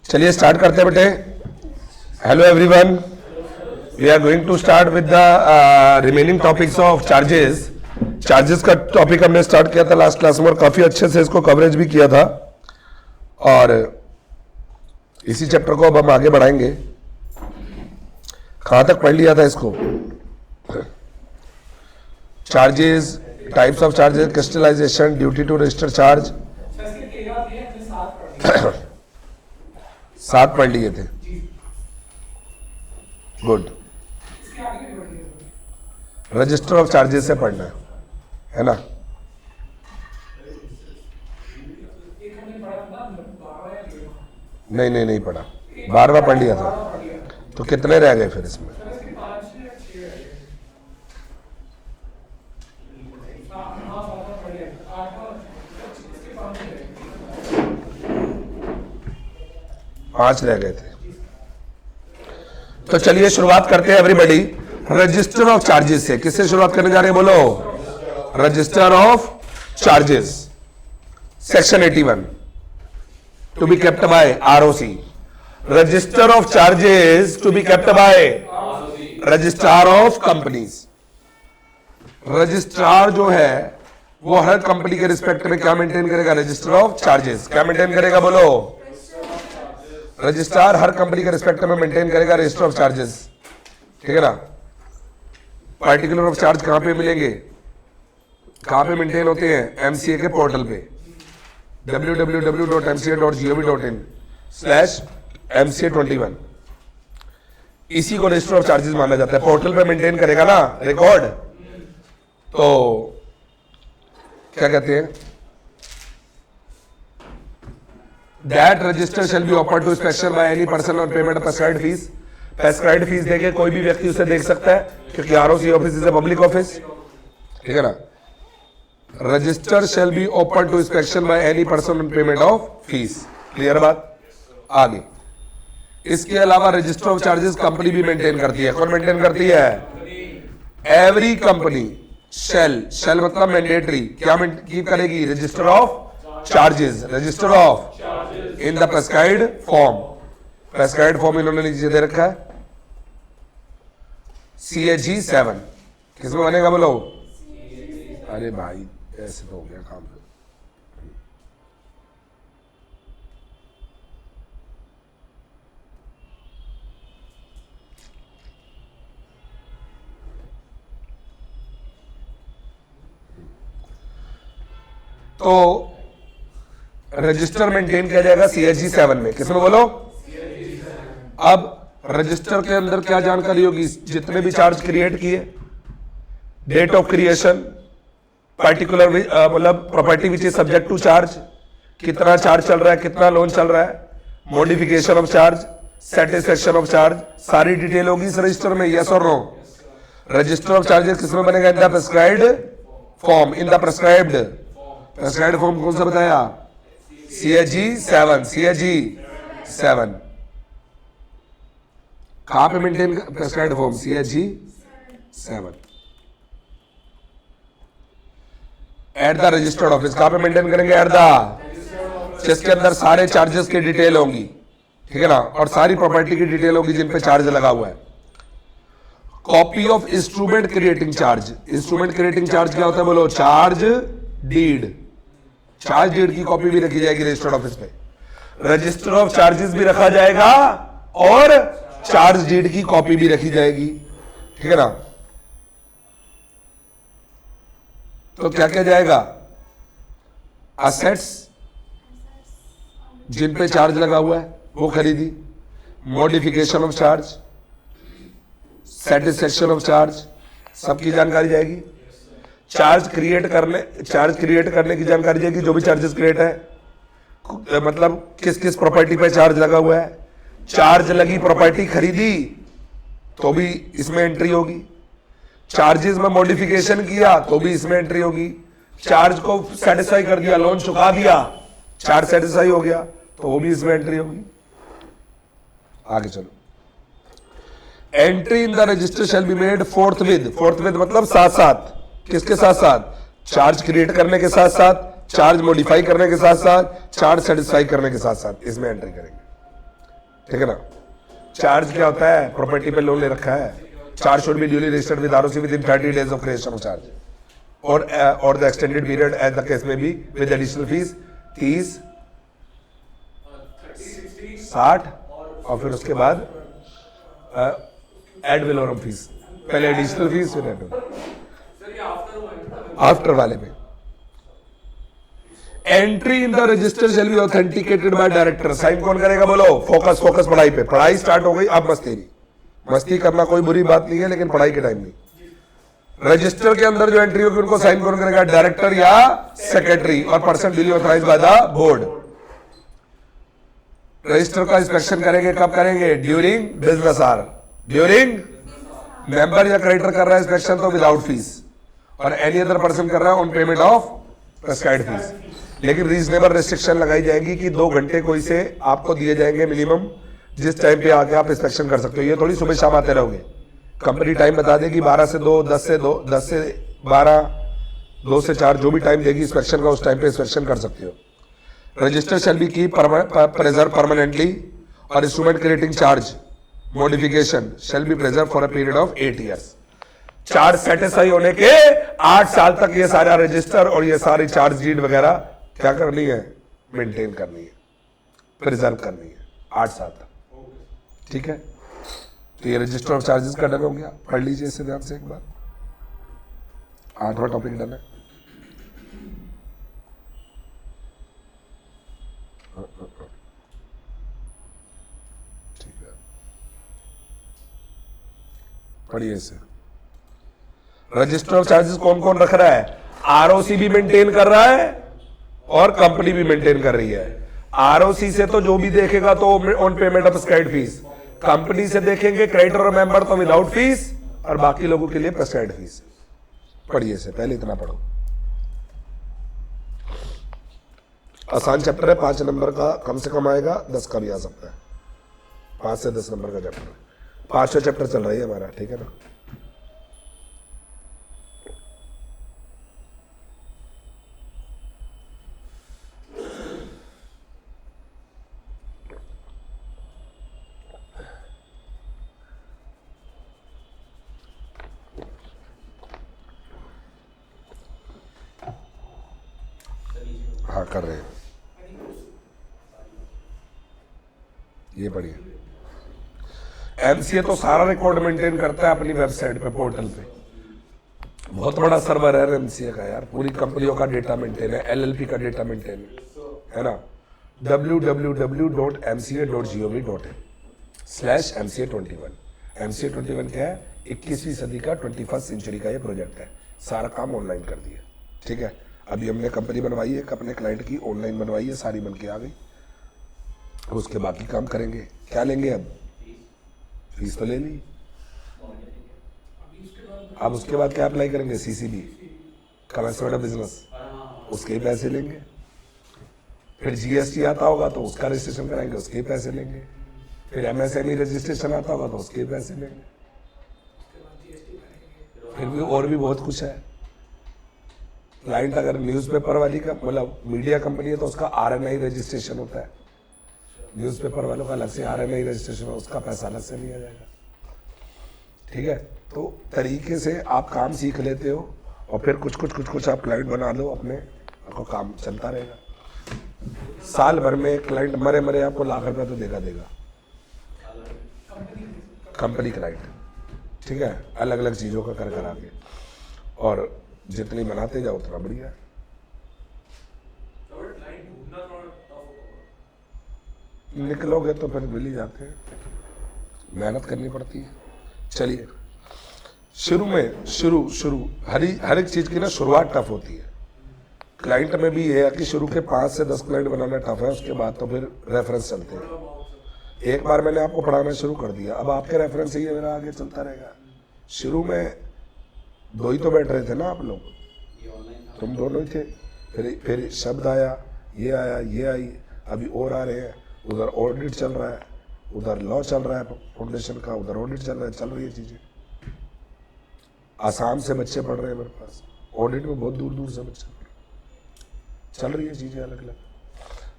चलिए स्टार्ट करते हैं बेटे। Hello everyone, we are going to start with the remaining topics of charges. Charges का टॉपिक हमने स्टार्ट किया था लास्ट क्लास में और काफी अच्छे से इसको कवरेज भी किया था, और इसी चैप्टर को अब हम आगे बढ़ाएंगे। कहां तक पढ़ लिया था इसको? Charges, types of charges, crystallization, duty to register charge, 7 पढ़ लिए थे। गुड। रजिस्टर ऑफ चार्जेस से पढ़ना है ना? नहीं पढ़ा, 12वां पढ़ लिया था। तो कितने रह गए फिर इसमें? पांच रह गए थे। तो चलिए शुरुआत करते हैं एवरीबॉडी रजिस्टर ऑफ चार्जेस से। किससे शुरुआत करने जा रहे हैं बोलो? Register of charges, section 81 to be kept by ROC. Register of charges to be kept by registrar of companies. Registrar जो है वो हर कंपनी के रिस्पेक्ट में क्या मेंटेन करेगा? Register of charges. क्या मेंटेन करेगा बोलो? रजिस्ट्रार हर कंपनी के रिस्पेक्ट में मेंटेन करेगा रजिस्टर ऑफ चार्जेस, ठीक है ना? पार्टिकुलर ऑफ चार्ज कहां पे मिलेंगे, कहां पे मेंटेन होते हैं? एमसीए के पोर्टल पे www.mca.gov.in/MCA21। इसी को रजिस्टर ऑफ चार्जेस माना जाता है। पोर्टल पे मेंटेन करेगा ना रिकॉर्ड, तो क्या कहते हैं? That register shall be open to inspection by any person on payment of prescribed fees। prescribed fees देके कोई भी व्यक्ति उसे देख सकता है, क्योंकि ROC office is a public office, ठीक है ना? Register shall be open to inspection by any person on payment of fees। Clear बात? आगे इसके अलावा रजिस्टर ऑफ चार्जेस कंपनी भी मेंटेन करती है। कौन मेंटेन करती है? एवरी कंपनी shall मतलब मैंडेटरी, क्या कीप करेगी? Register of charges, register of in the prescribed form. Prescribed form इन्होंने नीचे दे रखा है CAG 7। किसमें बनेगा बोलो? अरे भाई ऐसे तो हो गया काम। तो रजिस्टर मेंटेन किया जाएगा CAG 7 में। किसमें बोलो? अब रजिस्टर के अंदर क्या जानकारी होगी? जितने भी चार्ज क्रिएट किए, डेट ऑफ क्रिएशन, पार्टिकुलर मतलब property which is subject to charge, कितना चार्ज चल रहा है, कितना लोन चल रहा है, modification of charge, satisfaction of charge, सारी डिटेल होगी इस रजिस्टर में। यस और नो? रजिस्टर ऑफ चार्जेस किसमें बनेगा? In the prescribed form. In the prescribed form कौन सा बताया? CAG 7। कहां पे maintain prescribed form? CAG 7 at the registered office. कहां पे मेंटेन करेंगे? एट द, जिसके अंदर सारे चार्जेस की डिटेल होंगी, ठीक है ना? और सारी प्रॉपर्टी की डिटेल होगी जिन पे चार्ज लगा हुआ है। Copy of instrument creating charge. Instrument creating charge क्या होता है बोलो? Charge deed. चार्ज डीड की कॉपी भी रखी जाएगी रजिस्टर्ड ऑफिस पे। रजिस्टर ऑफ चार्जेस भी रखा जाएगा और चार्ज डीड की कॉपी भी रखी जाएगी, ठीक है ना? तो क्या क्या जाएगा? असेट्स जिन पे चार्ज लगा हुआ है वो खरीदी, modification of charge, satisfaction of charge, सबकी जानकारी जाएगी। चार्ज क्रिएट करने की जानकारी जाएगी, जो भी चार्जेस क्रिएट है, मतलब किस किस प्रॉपर्टी पे चार्ज लगा हुआ है। चार्ज लगी प्रॉपर्टी खरीदी तो भी इसमें एंट्री होगी। चार्जेस में मॉडिफिकेशन किया तो भी इसमें एंट्री होगी। चार्ज को सेटिस्फाई कर दिया, लोन चुका दिया, चार्ज सेटिस्फाई हो गया तो वो भी इसमें एंट्री होगी। आगे चलो। Entry in the register shall be made fourth with मतलब साथ साथ, किसके साथ साथ? चार्ज क्रिएट करने के साथ साथ, चार्ज मॉडिफाई करने के साथ साथ, चार्ज सेटिस्फाई करने के साथ साथ इसमें एंट्री करेंगे, ठीक है ना। चार्ज क्या होता है? प्रॉपर्टी पे लोन ले रखा है, charge should be duly registered with ROC within 30 days of creation of charge और the extended period as the case में बी विद एडिशनल फीस 30, 60 और फिर उसके बाद एड वेलोरम फीस, पहले एडिशनल फीस फिर एड आफ्टर वाले में। Entry in the register shall be authenticated by director. Sign कौन करेगा? बोलो। फोकस फोकस पढ़ाई पे। पढ़ाई स्टार्ट हो गई, अब मस्ती नहीं। मस्ती करना कोई बुरी बात नहीं है, लेकिन पढ़ाई के टाइम नहीं। रजिस्टर के अंदर जो एंट्री होगी उनको साइन कौन करेगा? डायरेक्टर या सेक्रेटरी, और person duly authorised by the board. Register का इंस्पेक्शन करेंगे कब करेंगे? During business hour. During member या क्रेडिटर कर रहा है इंस्पेक्शन तो विदाउट फीस, और एनी अदर पर्सन कर रहा है on payment of prescribed fees. लेकिन रीजनेबल रेस्ट्रिक्शन लगाई जाएगी कि 2 घंटे कोई से आपको दिए जाएंगे मिनिमम, जिस टाइम पे आके आप इंस्पेक्शन कर सकते हो। ये थोड़ी सुबह शाम आते रहोगे। कंपनी टाइम बता देगी 12 से 2, 10 से 2, 10 से 12, 2 से 4, जो भी टाइम देगी इंस्पेक्शन का, उस टाइम पे इंस्पेक्शन कर सकते हो। Register shall be keep preserve permanently, और instrument creating charge modification shall be preserve for a period of 8 years. Charge satisfy होने के 8 साल तक ये सारा रजिस्टर और ये सारी चार्ज डीड वगैरह क्या करनी है? मेंटेन करनी है, प्रिजर्व करनी है 8 साल तक, ठीक है। तो ये रजिस्टर ऑफ चार्जेस का डन हो गया। पढ़ लीजिए इसे ध्यान से एक बार। 8वां टॉपिक डन है। ठीक है, पढ़िए इसे। रजिस्टर ऑफ चार्जेस कौन कौन रख रहा है? आरओसी भी मेंटेन कर रहा है और कंपनी भी मेंटेन कर रही है। आरओसी से तो जो भी देखेगा तो on payment of prescribed fees, company से देखेंगे क्रेडिटर और मेंबर तो विदाउट फीस, और बाकी लोगों के लिए प्रेस्क्राइब्ड फीस। पढ़िए से, पहले इतना पढ़ो। आसान चैप्टर है, 5 नंबर का कम से कम आएगा, 10 का भी आ सकता है। 5 से 10 नंबर का चैप्टर है। 5वां चैप्टर चल रहा है हमारा, ठीक है ना। हाँ कर रहे हैं, ये बढ़िया। एमसीए तो सारा रिकॉर्ड मेंटेन करता है अपनी वेबसाइट पे, पोर्टल पे। बहुत बड़ा सर्वर है एमसीए का यार, पूरी कंपनियों का डेटा मेंटेन है, एलएलपी का डेटा मेंटेन है ना। www.mca.gov.in/mca21। mca21 क्या है? 21वीं सदी का, 21st सेंचुरी का ये प्रोजेक्ट है। सारा काम ऑनलाइन कर दिया, ठीक है। अभी हमने कंपनी बनवाई है, अपने क्लाइंट की ऑनलाइन बनवाई है, सारी बन के आ गई। उसके बाकी काम करेंगे। क्या लेंगे अब? फीस तो ले ली, अब उसके बाद क्या अप्लाई करेंगे? सीसीबी, कमेंसमेंट ऑफ बिजनेस, उसके ही पैसे लेंगे। फिर जीएसटी आता होगा तो उसका रजिस्ट्रेशन कराएंगे, उसके ही पैसे लेंगे। फिर एमएसएमई रजिस्ट्रेशन आता होगा तो उसके ही पैसे लेंगे। फिर भी और भी बहुत कुछ है। क्लाइंट अगर न्यूज़पेपर वाली का मतलब मीडिया कंपनी है तो उसका आरएनआई रजिस्ट्रेशन होता है। न्यूज़पेपर वालों का अलग से आरएनआई रजिस्ट्रेशन है, उसका पैसा अलग से लिया जाएगा, ठीक है। तो तरीके से आप काम सीख लेते हो और फिर कुछ आप क्लाइंट बना लो अपने, आपको काम चलता रहेगा। साल भर में क्लाइंट मरे आपको लाख रुपया तो देगा कंपनी क्लाइंट, ठीक है। अलग अलग चीज़ों का कर करा के, और जितनी बनाते जाओ उतना बढ़िया। निकलोगे तो फिर मिल ही जाते हैं, मेहनत करनी पड़ती है। चलिए, शुरू हर एक चीज़ की ना शुरुआत टफ होती है। क्लाइंट में भी ये है कि शुरू के 5 से 10 क्लाइंट बनाना टफ है, उसके बाद तो फिर रेफरेंस चलते हैं। एक बार मैंने आपको पढ़ाना शुरू कर दिया, अब आपके रेफरेंस ही मेरा आगे चलता रहेगा। शुरू में 2 ही तो बैठ रहे थे ना आप लोग, तुम दोनों ही थे। फिर शब्द आया, ये आई, अभी और आ रहे हैं। उधर ऑडिट चल रहा है, उधर लॉ चल रहा है फाउंडेशन का, उधर ऑडिट चल रहा है, चल रही है चीज़ें। आसाम से बच्चे पढ़ रहे हैं मेरे पास। ऑडिट में बहुत दूर दूर से बच्चे चल रही है चीजें अलग अलग,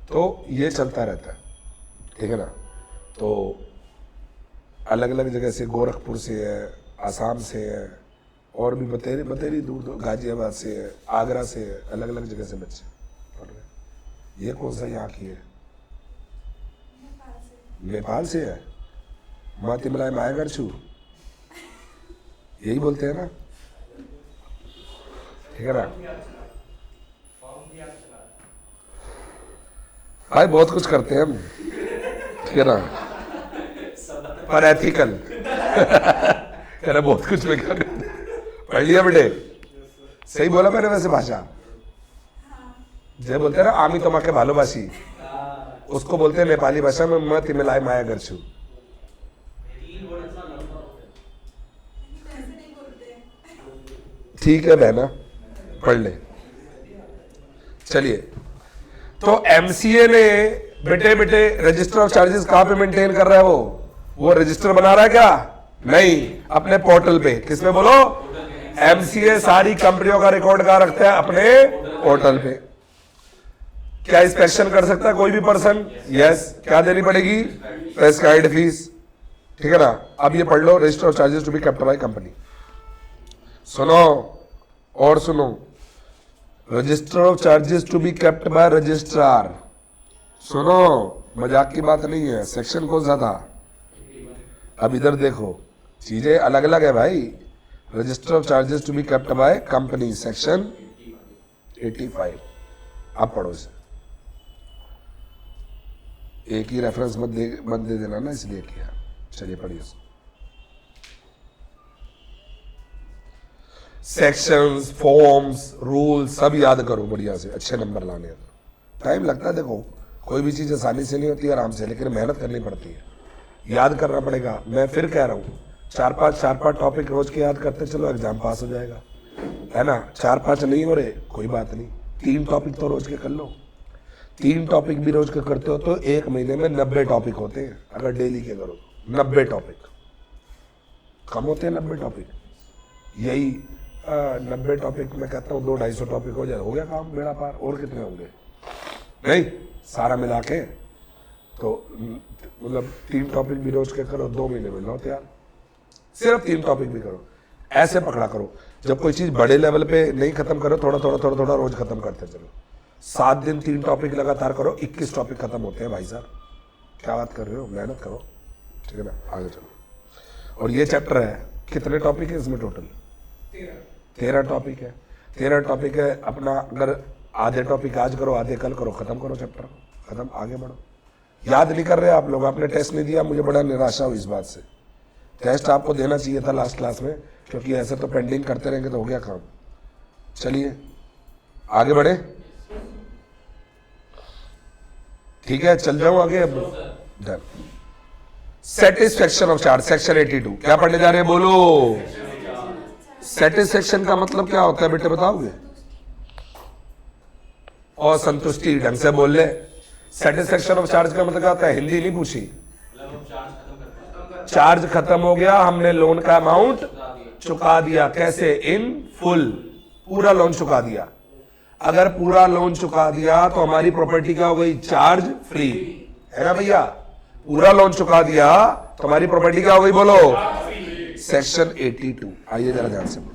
तो ये चलता रहता है, ठीक है ना। तो अलग अलग जगह से, गोरखपुर से है, आसाम से है, और भी बतेरी बतेरी दूर दूर, गाजियाबाद से है, आगरा से है, अलग अलग जगह से बच्चे पढ़ रहे हैं। ये कौन सा यहाँ की है? नेपाल से है। माँ तिमलाय मायागर छू, यही बोलते हैं ना, ठीक है ना। भाई बहुत कुछ करते हैं हम, ठीक है ना, पर एथिकल कह रहा बहुत कुछ में क्या पढ़ लिया बेटे, सही बोला मैंने वैसे भाषा। जय बोलते हैं ना आमी तो माँ के भालोबासी, उसको बोलते हैं नेपाली भाषा में मैं तिमिलाय माया गर्छू। ठीक है बहना, पढ़ ले। चलिए, तो एमसीए ने बेटे बेटे रजिस्टर ऑफ चार्जेस कहां पे मेंटेन कर रहा है? वो रजिस्टर बना रहा है क्या? नहीं, अपने पोर्टल पे। किसमें बोलो? एमसीए सारी कंपनियों का रिकॉर्ड कहां रखता है? अपने पोर्टल पे। क्या इंस्पेक्शन कर सकता है कोई भी पर्सन? यस। क्या देनी पड़ेगी? प्रेस्क्राइब्ड फीस, ठीक है ना। अब ये पढ़ लो, register of charges to be kept by company. सुनो और सुनो, register of charges to be kept by registrar. सुनो, मजाक की बात नहीं है। सेक्शन कौन सा था? अब इधर देखो, चीजें अलग अलग है भाई। Register of charges to be kept by company, section 85। आप पढ़ो इसे, एक ही रेफरेंस मत दे देना ना, इसलिए किया। चलिए पढ़िए। सेक्शंस, फॉर्म्स, रूल्स सब याद करो बढ़िया से, अच्छे नंबर लाने हैं। टाइम लगता है, देखो कोई भी चीज आसानी से नहीं होती, आराम से, लेकिन मेहनत करनी पड़ती है, याद करना पड़ेगा। मैं फिर कह रहा हूँ, चार पांच टॉपिक रोज के याद करते चलो, एग्जाम पास हो जाएगा, है ना। 4-5 नहीं हो रहे, कोई बात नहीं, 3 टॉपिक तो रोज के कर लो। 3 टॉपिक भी रोज के करते हो तो 1 महीने में 90 टॉपिक होते हैं, अगर डेली के करो। 90 टॉपिक कम होते हैं, 90 टॉपिक। यही 90 टॉपिक में कहता हूँ 200-250 टॉपिक हो जाए, हो गया काम, बेड़ा पार। और कितने होंगे? नहीं, सारा मिला के तो मतलब 3 टॉपिक भी रोज के करो, 2 महीने में लो तैयार। सिर्फ 3 टॉपिक भी करो, ऐसे पकड़ा करो। जब कोई चीज बड़े लेवल पे नहीं खत्म करो, थोड़ा थोड़ा रोज खत्म करते चलो। 7 दिन 3 टॉपिक लगातार करो, 21 टॉपिक खत्म होते हैं भाई साहब। क्या बात कर रहे हो? मेहनत करो, ठीक है ना। आगे चलो। और ये चैप्टर है, कितने टॉपिक है इसमें? टोटल 13 टॉपिक है। 13 टॉपिक है अपना। अगर आधे टॉपिक आज करो, आधे कल करो, खत्म करो चैप्टर को, खत्म, आगे बढ़ो। याद नहीं कर रहे आप लोग, आपने टेस्ट नहीं दिया, मुझे बड़ा निराशा हुई इस बात से। टेस्ट आपको देना चाहिए था लास्ट क्लास में, क्योंकि ऐसे तो पेंडिंग करते रहेंगे तो हो गया काम। चलिए आगे बढ़े, ठीक है, चल जाऊं आगे। अब done. Satisfaction of charge, section 82। क्या पढ़ने जा रहे हैं? बोलो। सेटिस्फेक्शन का मतलब क्या होता है बेटे, बताओगे? और संतुष्टि, ढंग से बोल ले। सेटिस्फेक्शन ऑफ चार्ज का मतलब क्या होता है? हिंदी नहीं पूछी। चार्ज खत्म हो गया, हमने लोन का अमाउंट चुका दिया। कैसे? इन फुल, पूरा लोन चुका दिया। अगर पूरा लोन चुका दिया तो हमारी प्रॉपर्टी क्या हो गई? चार्ज फ्री, है ना भैया। पूरा लोन चुका दिया तो हमारी प्रॉपर्टी क्या हो गई? बोलो। सेक्शन 82। आइए जरा ध्यान से बोलो।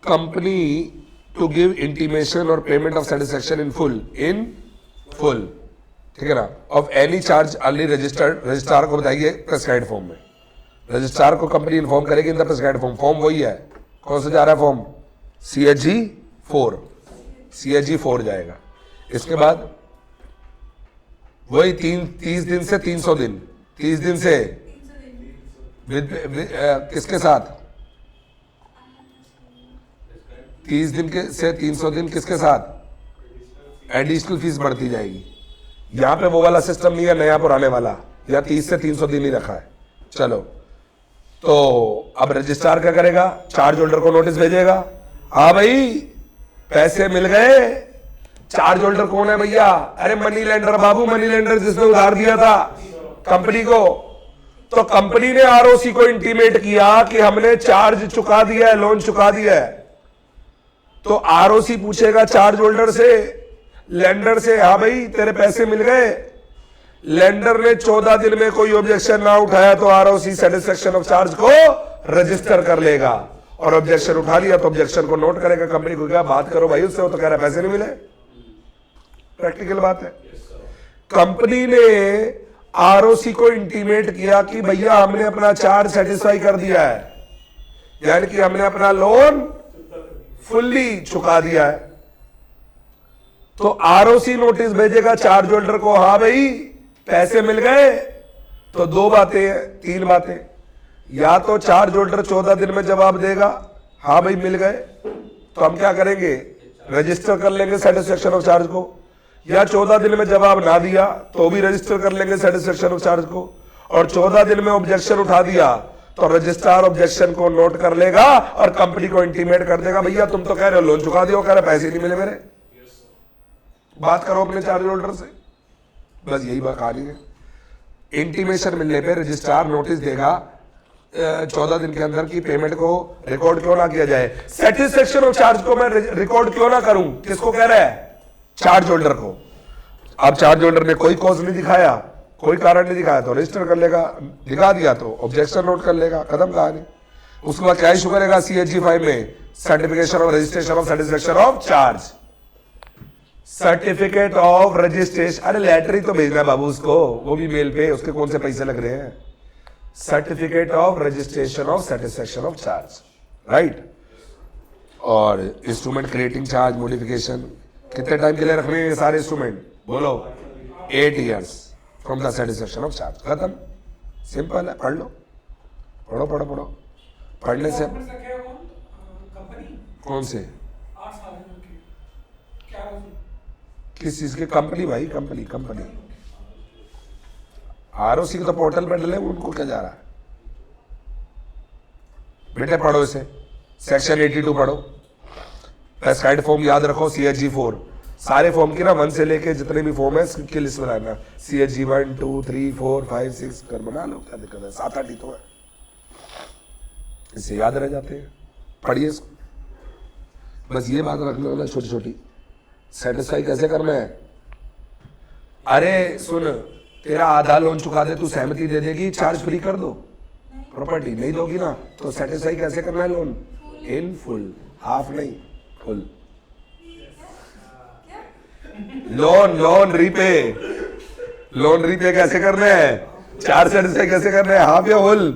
कंपनी टू गिव इंटीमेशन और payment of satisfaction in full, ठीक है ना, of any charge early registered. Registrar को बताइए प्रेस्क्राइब्ड फॉर्म में। रजिस्ट्रार को कंपनी इन्फॉर्म करेगी in the prescribed form. Form वही है, कौन सा जा रहा है फॉर्म? CHG 4, CHG 4 जाएगा। इसके बाद वही 30 दिन से 300 दिन, 30 दिन से किसके साथ? 30 दिन के से 300 दिन किसके साथ? एडिशनल फीस बढ़ती जाएगी। यहां पे वो वाला सिस्टम नहीं है नया पुराने वाला, या 30 से 300 दिन ही रखा है। चलो, तो अब रजिस्ट्रार क्या करेगा? चार्ज होल्डर को नोटिस भेजेगा, हाँ भाई पैसे मिल गए। चार्ज होल्डर कौन है भैया? अरे मनी लेंडर बाबू, मनी लेंडर जिसने उधार दिया था कंपनी को। तो कंपनी ने आरओसी को इंटीमेट किया कि हमने चार्ज चुका दिया है, लोन चुका दिया है। तो आरओसी पूछेगा चार्ज होल्डर से, लेंडर से, हाँ भाई तेरे पैसे मिल गए। लेंडर ने 14 दिन में कोई ऑब्जेक्शन ना उठाया तो आरओसी सेटिस्फेक्शन ऑफ चार्ज को रजिस्टर कर लेगा, और ऑब्जेक्शन उठा लिया तो ऑब्जेक्शन को नोट करेगा। कंपनी को क्या बात करो भाई उससे, वो तो कह रहा है पैसे नहीं मिले। प्रैक्टिकल बात है। कंपनी ने आरओसी को इंटीमेट किया कि भैया हमने अपना चार्ज सेटिस्फाई कर दिया है, यानी कि हमने अपना लोन फुल्ली चुका दिया है। तो आरओसी नोटिस भेजेगा चार्ज होल्डर को, हाँ भाई पैसे मिल गए। तो दो बातें हैं, तीन बातें, या तो चार्ज होल्डर 14 दिन में जवाब देगा हाँ भाई मिल गए, तो हम क्या करेंगे रजिस्टर कर लेंगे सेटिस्फेक्शन ऑफ चार्ज को, या 14 दिन में जवाब ना दिया तो भी रजिस्टर कर लेंगे सेटिस्फेक्शन ऑफ चार्ज को, और 14 दिन में ऑब्जेक्शन उठा दिया तो रजिस्ट्रार ऑब्जेक्शन को नोट कर लेगा और कंपनी को इंटीमेट कर देगा भैया तुम तो कह रहे हो लोन चुका दिया, कह रहे पैसे नहीं मिले मेरे, बात करो अपने चार्ज होल्डर से। बस यही बात कहानी है। इंटीमेशन मिलने पे रजिस्ट्रार नोटिस देगा 14 दिन के अंदर की पेमेंट को रिकॉर्ड क्यों ना किया जाए। सेटिस्फेक्शन ऑफ चार्ज को मैं रिकॉर्ड क्यों ना करूं, किसको कह रहा है, चार्ज होल्डर को। अब चार्ज होल्डर ने कोई कॉज नहीं दिखाया, कोई कारण नहीं दिखाया तो रजिस्टर कर लेगा, दिखा दिया तो ऑब्जेक्शन नोट कर लेगा, खत्म कहानी। उसके बाद क्या इशू करेगा CHG 5 में, certification of registration of satisfaction of charge, certificate of registration. अरे लेटर ही तो भेजना है बाबू उसको, वो भी मेल पे, उसके कौन से पैसे लग रहे हैं। Certificate of registration of satisfaction of charge, right. और इंस्ट्रूमेंट क्रिएटिंग चार्ज मॉडिफिकेशन कितने टाइम के लिए रखने हैं सारे इंस्ट्रूमेंट, बोलो 8 years from the satisfaction of charge, खत्म। सिंपल है, पढ़ लो, पढ़ो पढ़ो पढ़ो। पढ़ने से कौन से किस चीज के, कंपनी भाई, कंपनी कंपनी आरओसी को तो पोर्टल पे डले, उनको क्या जा रहा है। बेटे पढ़ो इसे, सेक्शन 82 पढ़ो, प्रेस्क्राइब्ड फॉर्म याद रखो, CHG 4 सारे फॉर्म की ना 1 से लेके जितने भी फॉर्म है की लिस्ट बनाना, CHG 1 2 3 4 5 6 कर बना लो, क्या दिक्कत है, 7-8 ही तो है, इससे याद रह जाते हैं। पढ़िए इसको, बस ये बात रखने वाला छोटी छोटी। सेटिस्फाई कैसे करना है, अरे सुन, तेरा आधा लोन चुका दे, तू सहमति दे देगी चार्ज फ्री कर दो, प्रॉपर्टी नहीं दोगी ना, तो सेटिस्फाई कैसे करना है लोन, इन फुल, हाफ नहीं full. Loan repay, loan repay कैसे करना है, चार्ज सेटिस्फाई कैसे करना है, हाफ या फुल,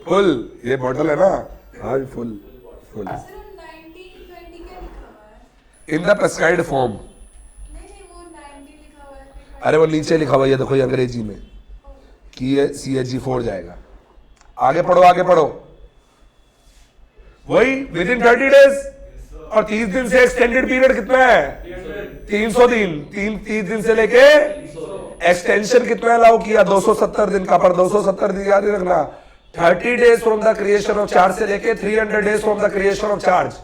फुल। ये बॉटल है ना, हाँ full full in the prescribed form. अरे वो नीचे लिखा हुआ है, देखो ये अंग्रेजी में कि ये CHG 4 जाएगा। आगे पढ़ो, आगे पढ़ो, वही विदिन 30 days, और 30 दिन से एक्सटेंडेड पीरियड कितना है, 300 दिन, 30 दिन से लेके एक्सटेंशन कितना अलाउ किया, 270 दिन का, पर 270 दिन याद रखना, 30 days from the creation of charge से लेके 300 days from the creation of charge,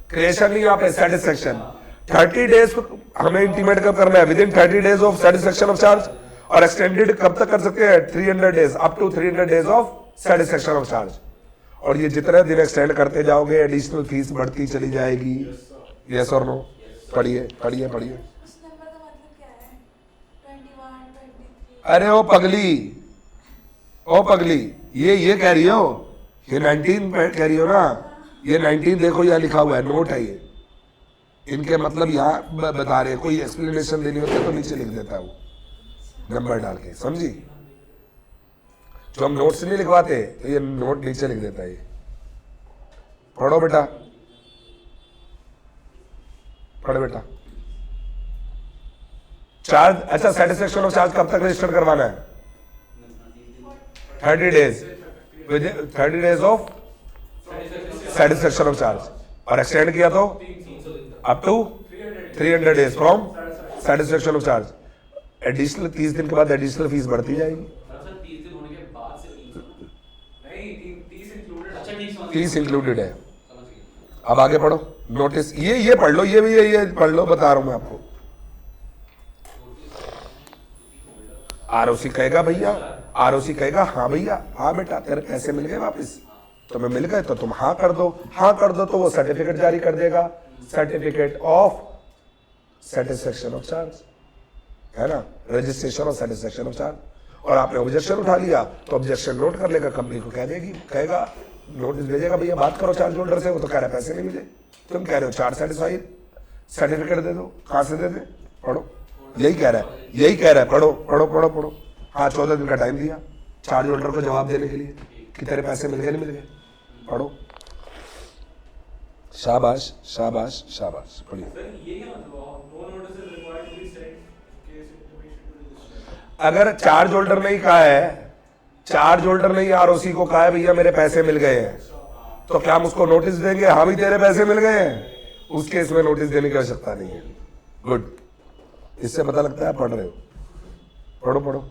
creation नहीं यहाँ पे, सेटिस्फेक्शन। 30 days हमें इंटीमेट कब करना है, within 30 days of satisfaction of charge, और एक्सटेंडेड कब तक कर सकते हैं, 300 days, up to 300 days of satisfaction of charge. और ये जितने दिन एक्सटेंड करते जाओगे एडिशनल फीस बढ़ती चली जाएगी। यस और नो, पढ़िए पढ़िए पढ़िए। अरे ओ पगली, ओ पगली, ये कह रही हो, ये 19 कह रही हो ना, ये 19 देखो यहाँ लिखा हुआ है, नोट है ये, इनके मतलब यहाँ बता रहे हैं, कोई एक्सप्लेनेशन देनी होती है तो नीचे लिख देता है वो नंबर डाल के, समझी। जो हम नोट से नहीं लिखवाते तो ये नोट नीचे लिख देता है ये। पढ़ो बेटा, पढ़ो बेटा। चार्ज, अच्छा सेटिस्फेक्शन ऑफ चार्ज कब तक रजिस्टर करवाना है, 30 days, 30 days of satisfaction of charge, और एक्सटेंड किया तो up to 300 days from satisfaction of charge. Additional 30 दिन के बाद एडिशनल फीस बढ़ती जाएगी, 30 इंक्लूडेड है। अब आगे पढ़ो, नोटिस, ये पढ़ लो, ये भी ये पढ़ लो, बता रहा हूं मैं आपको। आरओसी कहेगा भैया आरओसी कहेगा हाँ भैया, हाँ बेटा तेरे पैसे मिल गए वापस, तुम्हें मिल गए तो तुम हाँ कर दो, हाँ कर दो तो वो सर्टिफिकेट जारी कर देगा, certificate of satisfaction of charge, है ना, registration of satisfaction of charge. और आपने ऑब्जेक्शन उठा लिया तो ऑब्जेक्शन नोट कर लेगा, कंपनी को कह देगी, कहेगा नोटिस भेजेगा, भैया बात करो चार्ज होल्डर से, वो तो कह रहा है पैसे नहीं मिले, तुम कह रहे हो चार्ज सेटिस्फाई, सर्टिफिकेट दे दो, कहां से दे दे, पढ़ो, यही कह रहा है, यही कह रहा है, पढ़ो पढ़ो पढ़ो पढ़ो। हाँ 14 दिन का टाइम दिया चार्ज होल्डर को जवाब देने के लिए कि तेरे पैसे मिल गए नहीं मिल गए, पढ़ो। शाबाश शाबाश शाबाश, पढ़िए। अगर चार्ज होल्डर ने ही कहा है, चार्ज होल्डर ने ही आरओसी को कहा है भैया मेरे पैसे मिल गए हैं, तो क्या हम उसको नोटिस देंगे हाँ भी तेरे पैसे मिल गए हैं? उस केस में नोटिस देने की आवश्यकता नहीं है। गुड, इससे पता लगता है पढ़ रहे हो, पढ़ो पढ़ो।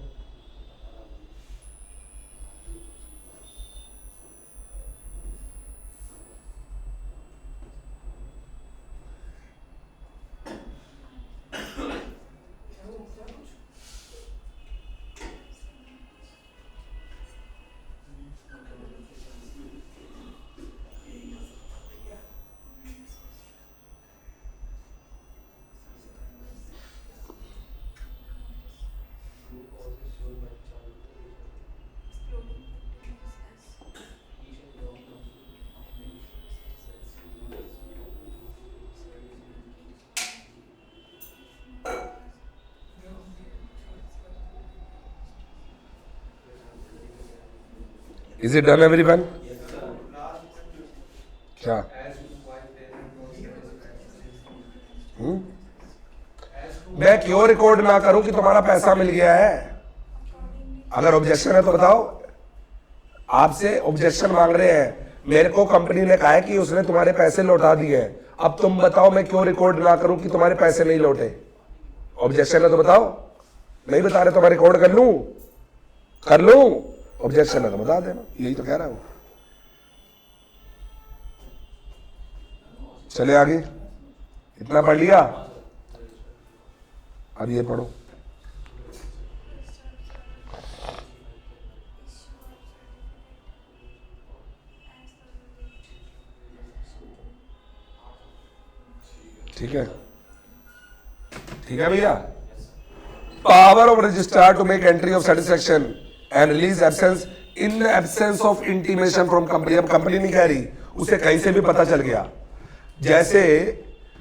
Is it done everyone? क्या? मैं क्यों रिकॉर्ड ना करूं कि तुम्हारा पैसा मिल गया है? अगर ऑब्जेक्शन है तो बताओ। आपसे ऑब्जेक्शन मांग रहे हैं, मेरे को कंपनी ने कहा है कि उसने तुम्हारे पैसे लौटा दिए हैं, अब तुम बताओ मैं क्यों रिकॉर्ड ना करूं कि तुम्हारे पैसे नहीं लौटे? ऑब्जेक्शन है तो बताओ। नहीं बता रहे तो मैं रिकॉर्ड कर लूं? कर लूं? ऑब्जेक्शन है तो बता देना, यही तो कह रहा हूं। चले आगे, इतना पढ़ लिया, अब ये पढ़ो। ठीक है, ठीक है भैया। Power of registrar to make entry of satisfaction and release absence in absence of intimation from company. अब कंपनी नहीं कह रही, उसे कहीं से भी पता चल गया। जैसे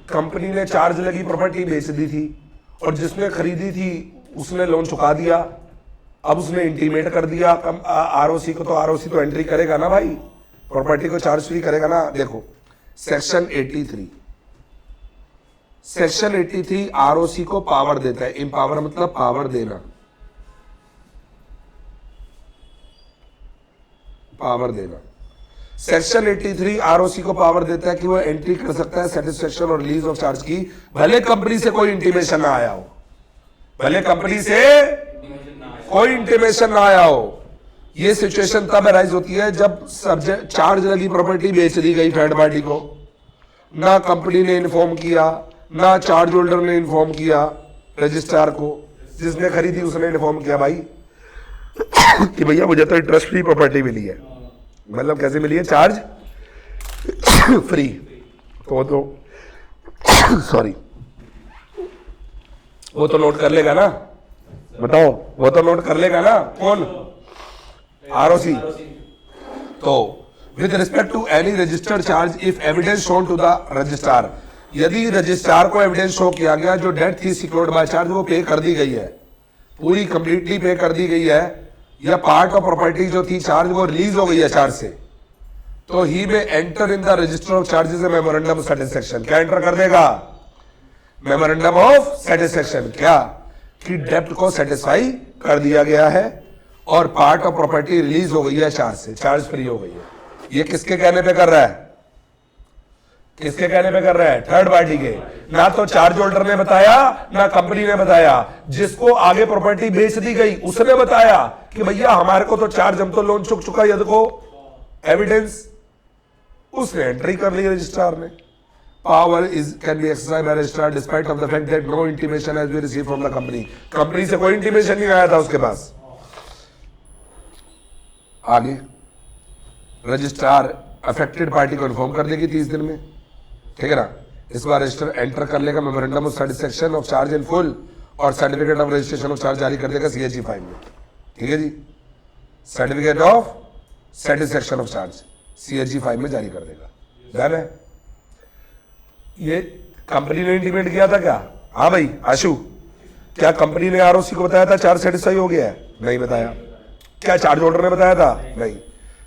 कंपनी ने चार्ज लगी प्रॉपर्टी बेच दी थी और जिसने खरीदी थी उसने लोन चुका दिया, अब उसने इंटीमेट कर दिया आरओसी को, तो आरओसी तो एंट्री करेगा ना भाई, प्रॉपर्टी को चार्ज फ्री करेगा ना। देखो सेक्शन 83, सेक्शन 83 आरओसी को पावर देता है, इम्पावर मतलब पावर देना, पावर देना। सेक्शन 83 आरओसी को पावर देता है कि वो एंट्री कर सकता है सेटिस्फेक्शन और रिलीज ऑफ चार्ज की, भले कंपनी से कोई इंटीमेशन ना आया हो, भले कंपनी से कोई इंटीमेशन ना आया हो। ये सिचुएशन तब अराइज होती है जब सब्जेक्ट चार्ज लगी प्रॉपर्टी बेच दी गई थर्ड पार्टी को, ना कंपनी ने इन्फॉर्म किया, ना चार्ज होल्डर ने इन्फॉर्म किया रजिस्ट्रार को, जिसने खरीदी उसने इन्फॉर्म किया भाई कि भैया मुझे तो इंटरेस्ट फ्री प्रॉपर्टी मिली है। मतलब कैसे मिली है? Charge free. तो सॉरी, वो तो नोट कर लेगा ना, बताओ, वो तो नोट कर लेगा ना, कौन? आरओसी। तो with respect to any registered charge if evidence shown to the registrar, यदि रजिस्ट्रार को एविडेंस शो किया गया जो डेट थी सिक्योर्ड बाय चार्ज वो पे कर दी गई है, पूरी कंप्लीटली पे कर दी गई है, या पार्ट ऑफ प्रॉपर्टी जो थी चार्ज वो रिलीज हो गई है चार्ज से, तो ही में enter in the register of charges A memorandum of satisfaction. क्या एंटर कर देगा? Memorandum of satisfaction. क्या कि डेप्ट को सेटिस्फाई कर दिया गया है और पार्ट ऑफ प्रॉपर्टी रिलीज हो गई है चार्ज से, चार्ज फ्री हो गई है। ये किसके कहने पे कर रहा है? किसके कहने पे कर रहा है? थर्ड पार्टी के। ना तो चार्ज होल्डर ने बताया ना कंपनी ने बताया, जिसको आगे प्रॉपर्टी बेच दी गई उसने बताया कि भैया हमारे को तो चार्ज, हम तो लोन चुक चुका है, देखो एविडेंस, उसने एंट्री कर ली रजिस्ट्रार ने। Power is can be exercised by registrar despite of the fact that no intimation has been received from the company. Company से कोई इंटीमेशन नहीं आया था उसके पास। आगे रजिस्ट्रार अफेक्टेड पार्टी को इन्फॉर्म कर देगी 30 दिन में, ठीक है ना। इस बार रजिस्टर एंटर कर लेगा memorandum of satisfaction of charge in full और certificate of registration of charge जारी कर देगा CHG फाइल में, ठीक है जी। Certificate of satisfaction of charge CHG file में जारी कर देगा। डन है। ये कंपनी ने इंटीमेट किया था क्या? हाँ भाई आशु, क्या कंपनी ने ROC को बताया था चार्ज सेटिस्फाई हो गया है? नहीं बताया। क्या चार्ज होल्डर ने बताया था? नहीं।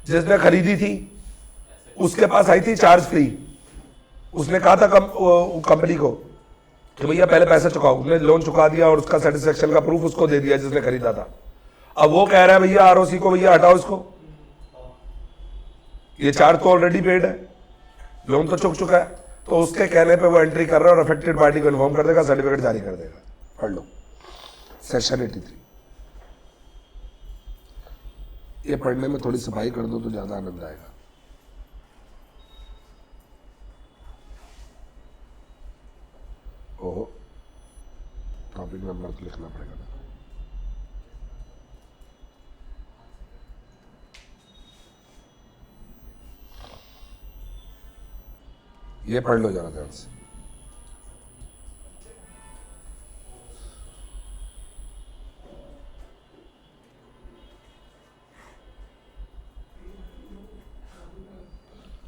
जिसने खरीदी थी उसके पास आई थी चार्ज फ्री, उसने कहा था कंपनी को कि भैया पहले पैसा चुकाओ, उसने लोन चुका दिया और उसका सेटिस्फेक्शन का प्रूफ उसको दे दिया जिसने खरीदा था। अब वो कह रहा है भैया ROC को, भैया हटाओ इसको, ये चार्ज तो ऑलरेडी पेड है, लोन तो चुक चुका है। तो उसके कहने पे वो एंट्री कर रहा है और अफेक्टेड पार्टी को इन्फॉर्म कर देगा, सर्टिफिकेट जारी कर देगा। पढ़ लो सेक्शन 83। ये पढ़ने में थोड़ी सफाई कर दो तो ज्यादा आनंद आएगा। ओहो, टॉपिक नंबर तो लिखना पड़ेगा ना। ये पढ़ लो जरा ध्यान से।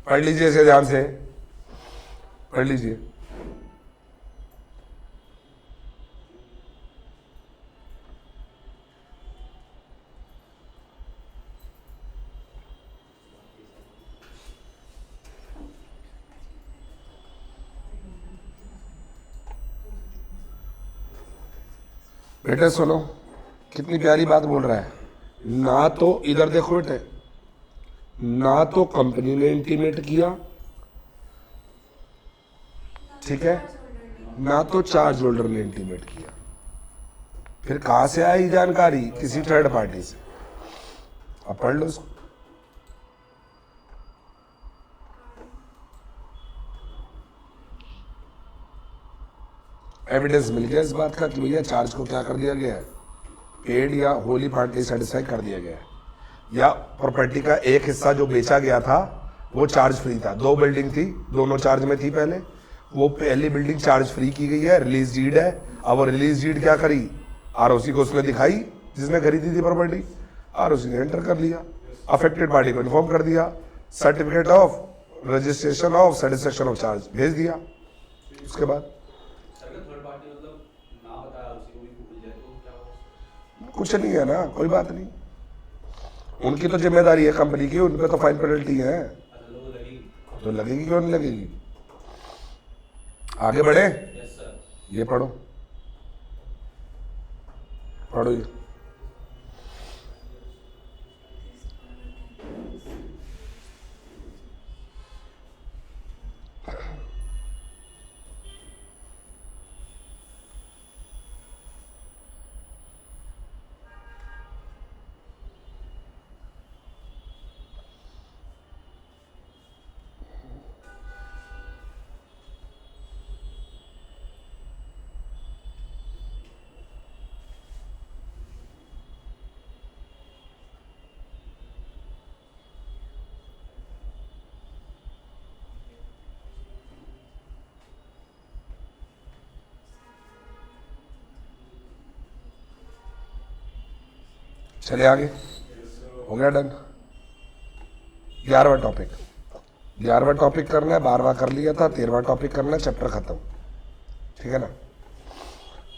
पढ़ लीजिए इसे ध्यान से, पढ़ लीजिए। बेटे सुनो, कितनी प्यारी बात बोल रहा है। ना तो इधर देखो बेटे, ना तो कंपनी ने इंटीमेट किया, ठीक है, ना तो चार्ज होल्डर ने इंटीमेट किया, फिर कहां से आई जानकारी? किसी थर्ड पार्टी से। अब पढ़ लो इसको। एविडेंस मिल गया इस बात का कि भैया चार्ज को क्या कर दिया गया है, पेड या होली पार्टली सेटिस्फाई कर दिया गया है, या प्रॉपर्टी का एक हिस्सा जो बेचा गया था वो चार्ज फ्री था। 2 बिल्डिंग थी, दोनों चार्ज में थी पहले, वो पहली बिल्डिंग चार्ज फ्री की गई है, रिलीज डीड है। अब वो रिलीज डीड क्या करी? ROC को उसने दिखाई जिसने खरीदी थी प्रॉपर्टी, ROC ने एंटर कर लिया, अफेक्टेड पार्टी को इन्फॉर्म कर दिया, certificate of registration of satisfaction of charge भेज दिया। उसके बाद कुछ नहीं है ना, कोई बात नहीं, उनकी तो जिम्मेदारी है कंपनी की, उन पे तो फाइन पेनल्टी है, तो लगेगी क्यों नहीं लगेगी। आगे बढ़े। ये पढ़ो, पढ़ो ये। चले आगे, हो गया डन। 11वां टॉपिक, 11वां टॉपिक करना है, 12वां कर लिया था, 13वां टॉपिक करना है, चैप्टर खत्म, ठीक है ना।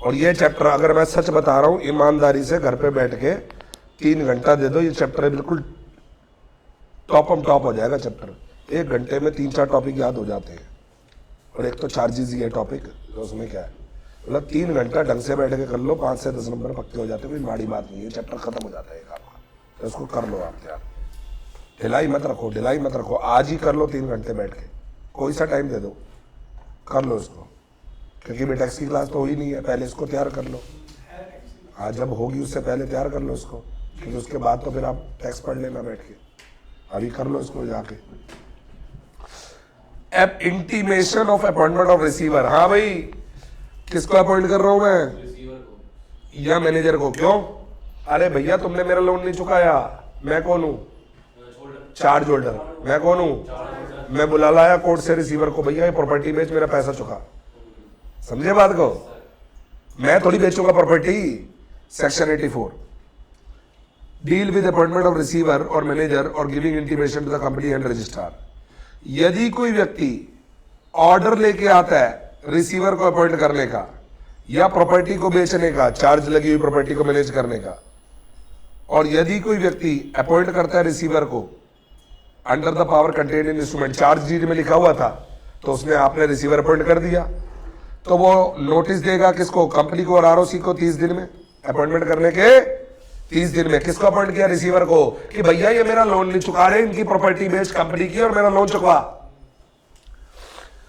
और ये चैप्टर अगर मैं सच बता रहा हूं, ईमानदारी से घर पे बैठ के 3 घंटा दे दो, ये चैप्टर बिल्कुल टॉप हो जाएगा चैप्टर। 1 घंटे में 3-4 टॉपिक याद हो जाते हैं, और एक तो चार्जेस ही है टॉपिक, तो उसमें क्या है, मतलब 3 घंटा ढंग से बैठ के कर लो, 5 से 10 नंबर पक्के हो जाते हैं, कोई माड़ी बात नहीं है, चैप्टर खत्म हो जाता है एक आपका। तो इसको कर लो आप यार, ढिलाई मत रखो, आज ही कर लो 3 घंटे बैठ के, कोई सा टाइम दे दो, कर लो इसको, क्योंकि बेटेक्स की क्लास तो हुई नहीं है, पहले इसको तैयार कर लो। आज जब होगी उससे पहले तैयार कर लो इसको, क्योंकि उसके बाद तो फिर आप टैक्स पढ़ लेना बैठ के, अभी कर लो इसको जाके। Intimation of appointment of receiver. हाँ भाई, किसको अपॉइंट कर रहा हूं मैं? या मैनेजर को। क्यों? अरे भैया तुमने मेरा लोन नहीं चुकाया, मैं कौन हूं? Charge holder. मैं कौन हूं? मैं बुला लाया कोर्ट से रिसीवर को, भैया ये प्रॉपर्टी बेच, मेरा पैसा चुका। समझे बात को? मैं थोड़ी बेचूंगा property. Section 84, deal with appointment of receiver और मैनेजर और giving intimation to the company and registrar. यदि कोई व्यक्ति ऑर्डर लेके आता है रिसीवर को अपॉइंट करने का या प्रॉपर्टी को बेचने का, चार्ज लगी हुई प्रॉपर्टी को मैनेज करने का, और यदि कोई व्यक्ति अपॉइंट करता है रिसीवर को under the power contained in instrument, charge deed में लिखा हुआ था, तो उसने आपने रिसीवर अपॉइंट कर दिया, तो वो नोटिस देगा किसको? कंपनी को और आरओसी को 30 दिन में, अपॉइंटमेंट करने के 30 दिन में। किसको अपॉइंट किया? रिसीवर को, कि भैया ये मेरा लोन नहीं चुका रहे, इनकी प्रॉपर्टी बेच कंपनी की और मेरा लोन चुकवा।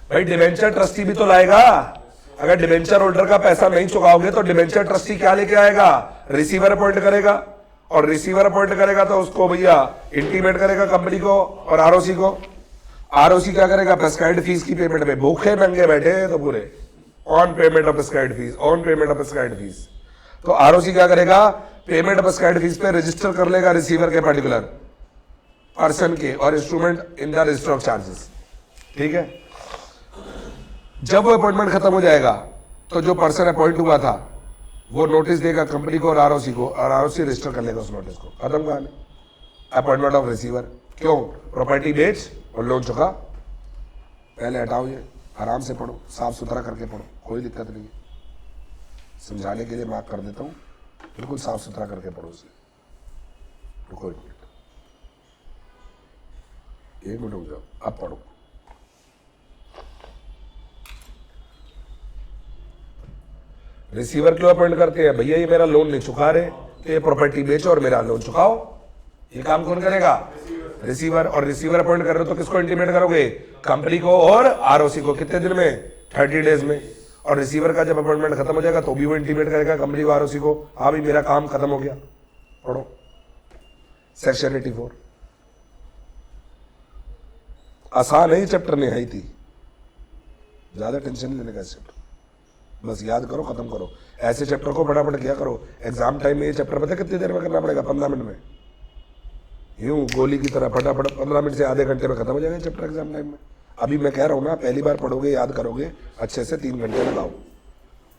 भाई डिवेंचर ट्रस्टी भी तो लाएगा। अगर डिवेंचर होल्डर का पैसा नहीं चुकाओगे तो डिवेंचर ट्रस्टी क्या लेके आएगा? रिसीवर अपॉइंट करेगा, और रिसीवर अपॉइंट करेगा तो उसको भैया इंटीमेट करेगा कंपनी को और आरओसी को। आरओसी क्या करेगा? प्रेस्क्राइब्ड फीस की पेमेंट में भूखे नंगे बैठे हैं तो पूरे on payment of prescribed fees, on payment of prescribed fees. तो आरओसी क्या करेगा? पेमेंट ऑफ प्रेस्क्राइब्ड फीस पे रजिस्टर कर लेगा रिसीवर के पर्टिकुलर पर्सन के और instrument in the register of charges. ठीक है। जब वो अपॉइंटमेंट खत्म हो जाएगा तो जो पर्सन अपॉइंट हुआ था वो नोटिस देगा कंपनी को और आरओसी को, और आरओसी रजिस्टर कर लेगा उस नोटिस को। खत्म कहानी। Appointment of receiver. क्यों? प्रॉपर्टी बेच और लोन चुका। पहले हटाओ, ये आराम से पढ़ो, साफ सुथरा करके पढ़ो, कोई दिक्कत नहीं है। समझाने के लिए मार्क कर देता हूँ, बिल्कुल साफ सुथरा करके पढ़ो उसे। रुको 1 मिनट, 1 मिनट रुक जाओ, अब पढ़ो। रिसीवर क्यों अपॉइंट करते हैं? भैया ये मेरा लोन नहीं चुका रहे, तो ये प्रॉपर्टी बेचो और मेरा लोन चुकाओ। ये काम कौन करेगा? रिसीवर। और रिसीवर अपॉइंट कर रहे हो तो किसको इंटीमेट करोगे? कंपनी को और आरओसी को। कितने दिन में? 30 डेज में। और रिसीवर का जब अपॉइंटमेंट खत्म हो जाएगा तो भी वो इंटीमेट करेगा कंपनी को, आरओसी को, हाँ भाई मेरा काम खत्म हो गया। पढ़ो सेक्शन 84। आसान है ये चैप्टर, नहीं आई थी, ज्यादा टेंशन नहीं लेने का चैप्टर, बस याद करो, खत्म करो। ऐसे चैप्टर को फटाफट किया करो। एग्जाम टाइम में ये चैप्टर पता है कितनी देर में करना पड़ेगा? 15 मिनट में, यूं गोली की तरह फटाफट 15 मिनट से आधे घंटे में खत्म हो जाएगा चैप्टर एग्जाम टाइम में। अभी मैं कह रहा हूँ ना, पहली बार पढ़ोगे, याद करोगे अच्छे से, 3 घंटे लगाओ,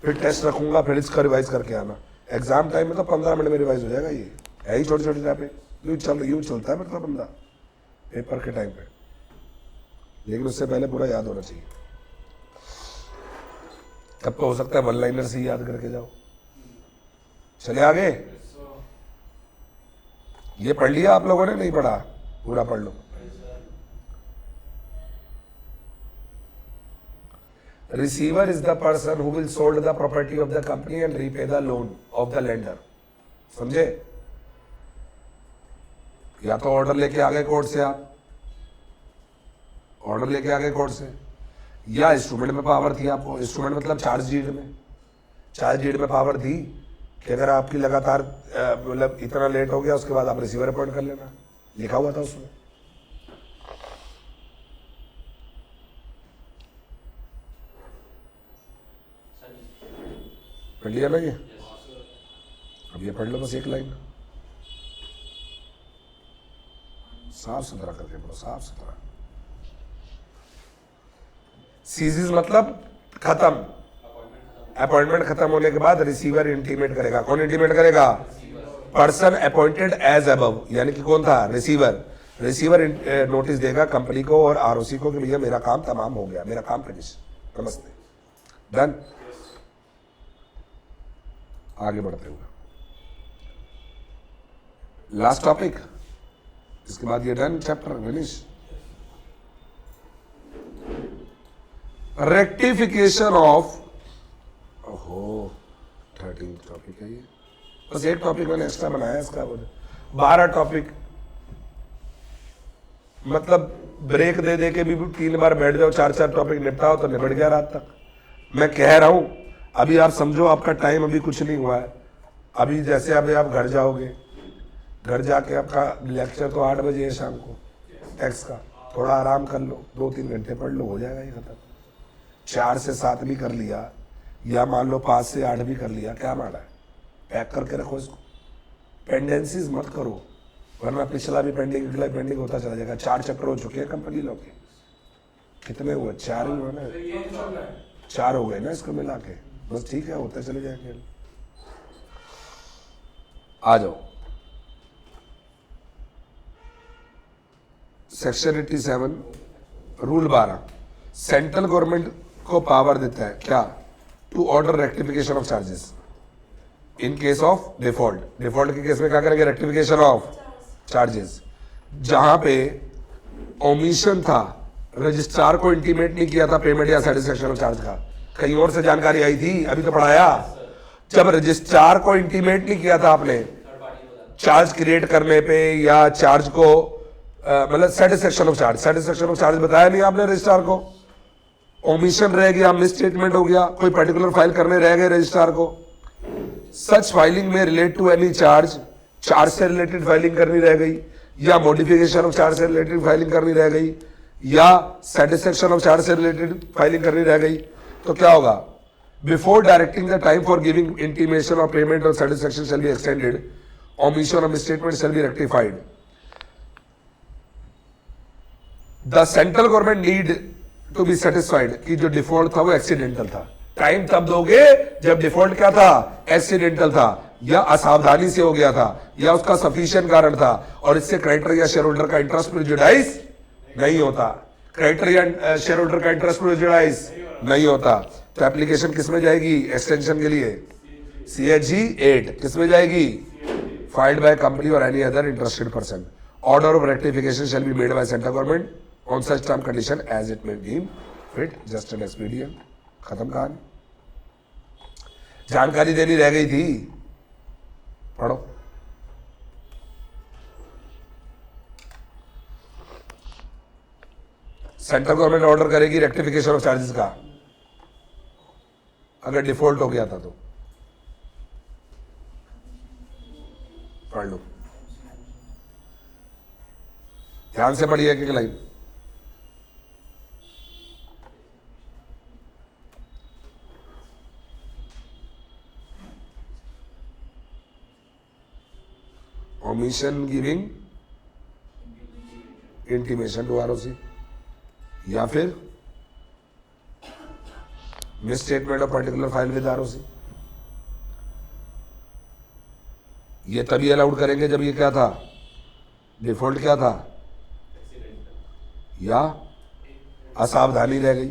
फिर टेस्ट रखूंगा, फिर इसका रिवाइज करके आना। एग्जाम टाइम में तो 15 मिनट में रिवाइज हो जाएगा। ये है ही छोटी छोटी टाइप, यूँ चलता है मतलब बंदा पेपर के टाइम पे, लेकिन उससे पहले पूरा याद होना चाहिए। तब तो हो सकता है वन लाइनर से ही याद करके जाओ। चले आगे। ये पढ़ लिया आप लोगों ने? नहीं पढ़ा? पूरा पढ़ लो। Receiver is the person who will sold the property of the company and repay the loan of the lender. समझे? या तो ऑर्डर लेके आ गए कोर्ट से, आप ऑर्डर लेके आ गए कोर्ट से, या इंस्ट्रूमेंट में पावर थी आपको। इंस्ट्रूमेंट मतलब चार्ज डीड में, चार्ज डीड में पावर थी कि अगर आपकी लगातार मतलब इतना लेट हो गया उसके बाद आप रिसीवर अपॉइंट कर लेना, लिखा हुआ था उसमें। पढ़ लिया ना ये? अब ये पढ़ लो बस 1 लाइन, साफ सुथरा करके पढ़ो, साफ सुथरा। सीजीज मतलब खत्म। अपॉइंटमेंट खत्म होने के बाद रिसीवर इंटीमेट करेगा। कौन इंटीमेट करेगा? पर्सन अपॉइंटेड एज अबव, यानी कि कौन था? रिसीवर। रिसीवर नोटिस देगा कंपनी को और आरओसी को कि भैया मेरा काम तमाम हो गया, मेरा काम फिनिश, नमस्ते, डन। आगे बढ़ते हुए लास्ट टॉपिक, इसके बाद ये done, chapter finish. Rectification of, ओहो 13 टॉपिक है ये, बस 1 टॉपिक मैंने एक्स्ट्रा बनाया इसका, 12 टॉपिक। मतलब ब्रेक दे दे के भी 3 बार बैठ जाओ, 4-4 टॉपिक निपटाओ तो निपट गया रात तक। मैं कह रहा हूं अभी आप समझो, आपका टाइम अभी कुछ नहीं हुआ है। अभी जैसे अभी आप घर जाओगे, घर जाके आपका लेक्चर तो 8 बजे है शाम को टैक्स का, थोड़ा आराम कर लो, 2-3 घंटे पढ़ लो, हो जाएगा ये खत्म। 4 से 7 भी कर लिया, या मान लो 5 से 8 भी कर लिया, क्या माना है? पैक करके रखो इसको, पेंडेंसीज मत करो। वरना पिछला भी पेंडिंग, अगला भी पेंडिंग होता चला जाएगा। 4 चैप्टर हो चुके हैं कंपनी लॉ के। कितने हुए? 4 ही हुए ना, 4 हो गए ना इसको मिला के, बस ठीक है, होते चले जाएंगे। आ जाओ सेक्शन 87 रूल 12, सेंट्रल गवर्नमेंट को पावर देता है क्या? To order rectification of charges in case of default. Default के केस में क्या करेंगे? Rectification of charges. जहां पे ओमिशन था, रजिस्ट्रार को इंटीमेट नहीं किया था पेमेंट या सेटिस्फेक्शन ऑफ चार्ज का, कहीं और से जानकारी आई थी, अभी तो पढ़ाया। जब रजिस्ट्रार को इंटीमेट नहीं किया था आपने चार्ज क्रिएट करने पे या चार्ज को मतलब satisfaction of charge, satisfaction of charge बताया नहीं आपने रजिस्ट्रार को, ओमिशन रह गया, मिस स्टेटमेंट हो गया, कोई पर्टिकुलर फाइल करने रह गए रजिस्ट्रार को, सच फाइलिंग में relate to any charge, charge से रिलेटेड फाइलिंग करनी रह गई, या मॉडिफिकेशन ऑफ चार्ज से रिलेटेड फाइलिंग करनी रह गई, या सेटिस्फेक्शन ऑफ चार्ज से रिलेटेड फाइलिंग करनी रह गई, तो क्या होगा? Before directing the time for giving intimation of payment और satisfaction shall be extended, omission of misstatement shall be rectified. The central government need to be satisfied कि जो डिफॉल्ट था वो एक्सीडेंटल था। टाइम तब दोगे जब डिफॉल्ट क्या था? एक्सीडेंटल था, या असावधानी से हो गया था, या उसका सफिशिएंट कारण था, और इससे क्रेडिटर या शेयर होल्डर का इंटरेस्ट प्रेजुडाइज नहीं होता। क्रेडिटर या शेयर होल्डर का इंटरेस्ट प्रेजुडाइज नहीं होता। तो एप्लीकेशन किस में जाएगी? एक्सटेंशन के लिए CHG 8 किस में जाएगी? filed by company or any other interested person. Order of rectification shall be made by central government on such term condition as it may deem fit, just and expedient. खत्म कहानी। जानकारी देनी रह गई थी, पढ़ो। सेंट्रल गवर्नमेंट ऑर्डर करेगी rectification of charges का अगर डिफॉल्ट हो गया था तो। पढ़ लो, ध्यान से पढ़िए एक line. Omission giving intimation to ROC, या फिर misstatement of particular file with ROC। ये तभी अलाउड करेंगे जब ये क्या था? डिफॉल्ट क्या था? या असावधानी रह गई,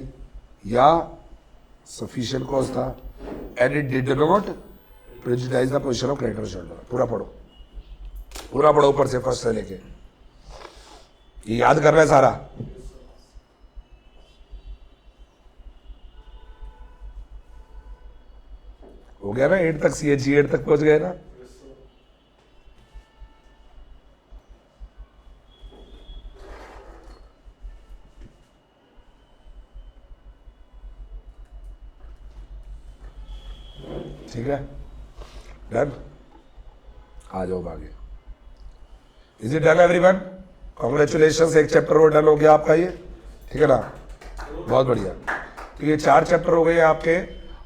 या सफिशिएंट कॉज था, and it did not prejudice the position of creditor shareholder. पूरा पढ़ो, पूरा पढ़ो ऊपर से फर्स्ट से लेके, ये याद करना है सारा। हो गया ना 8 तक? CHG 8 तक पहुंच गए ना? ठीक है, डन। आ जाओ आगे। Is it done everyone? Congratulation, एक चैप्टर और डन हो गया आपका ये, ठीक है ना? बहुत बढ़िया। तो ये 4 चैप्टर हो गए आपके,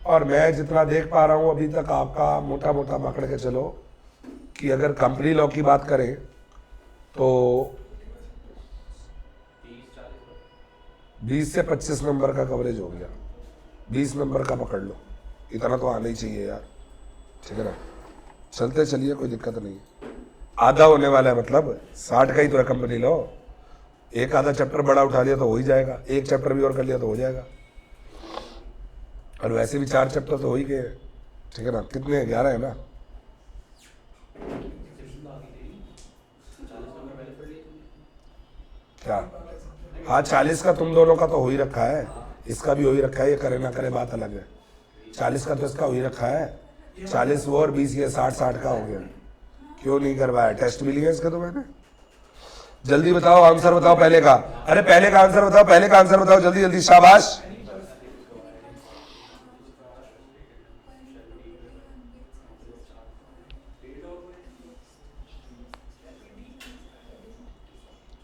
और मैं जितना देख पा रहा हूं अभी तक आपका मोटा मोटा पकड़ के चलो कि अगर कंपनी लॉ की बात करें तो 20 से 25 नंबर का कवरेज हो गया। 20 नंबर का पकड़ लो, इतना तो आना ही चाहिए यार, ठीक है ना? चलते चलिए, कोई दिक्कत नहीं। आधा होने वाला है, मतलब 60 का ही तो है कंपनी लॉ। एक आधा चैप्टर बड़ा उठा लिया तो हो ही जाएगा, एक चैप्टर भी और कर लिया तो हो जाएगा, और वैसे भी 4 चैप्टर तो हो ही गए, ठीक है ना? कितने? 11 है ना? क्या? हाँ, 40 का तुम दोनों का तो हो ही रखा है, इसका भी हो ही रखा है, ये करे ना करे बात अलग है। 40 का तो इसका हो ही रखा है, 40 वो और 20 ये 60 का हो गया। क्यों नहीं करवाया? टेस्ट भी लिया इसका तो मैंने। जल्दी बताओ, आंसर बताओ पहले का। अरे पहले का आंसर बताओ, पहले का आंसर बताओ, जल्दी जल्दी, शाबाश।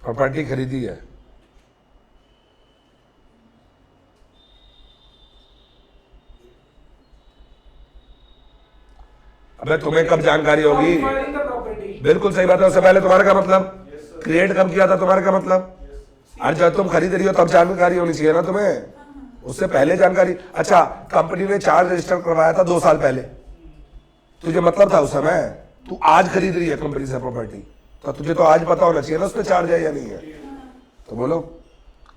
प्रॉपर्टी खरीदी है, अबे तुम्हें कब जानकारी होगी? बिल्कुल सही बात है। उससे पहले तुम्हारा क्या मतलब, क्रिएट कब किया था, तुम्हारा क्या मतलब? अरे जब तुम खरीद रही हो तब जानकारी होनी चाहिए ना तुम्हें, उससे पहले जानकारी। अच्छा, कंपनी ने चार्ज रजिस्टर करवाया था 2 साल पहले, तुझे मतलब था उस समय? तू आज खरीद रही है कंपनी से प्रॉपर्टी, तो तुझे तो आज पता होना चाहिए ना उस पर चार्ज है या नहीं है। तो बोलो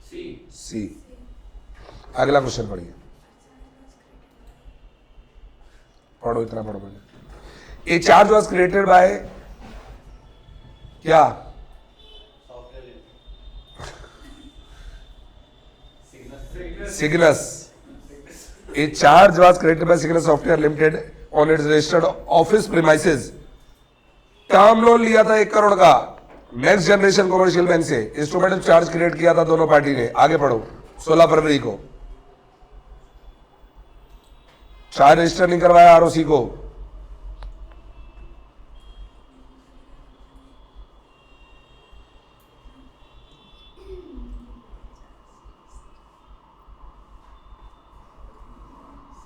सी। अगला क्वेश्चन पढ़िए, पढ़ो, इतना पढ़ो पहले। ए चार्ज वॉज क्रिएटेड बाय क्या? Cygnus. A charge was created by Cygnus Software Limited on its registered office premises. Term loan लिया था 1 करोड़ का नेक्स्ट जनरेशन कमर्शियल बैंक से। इंस्ट्रूमेंट चार्ज क्रिएट किया था दोनों पार्टी ने। आगे पढ़ो। 16 फरवरी को चार्ज रजिस्टर नहीं करवाया आरओसी को।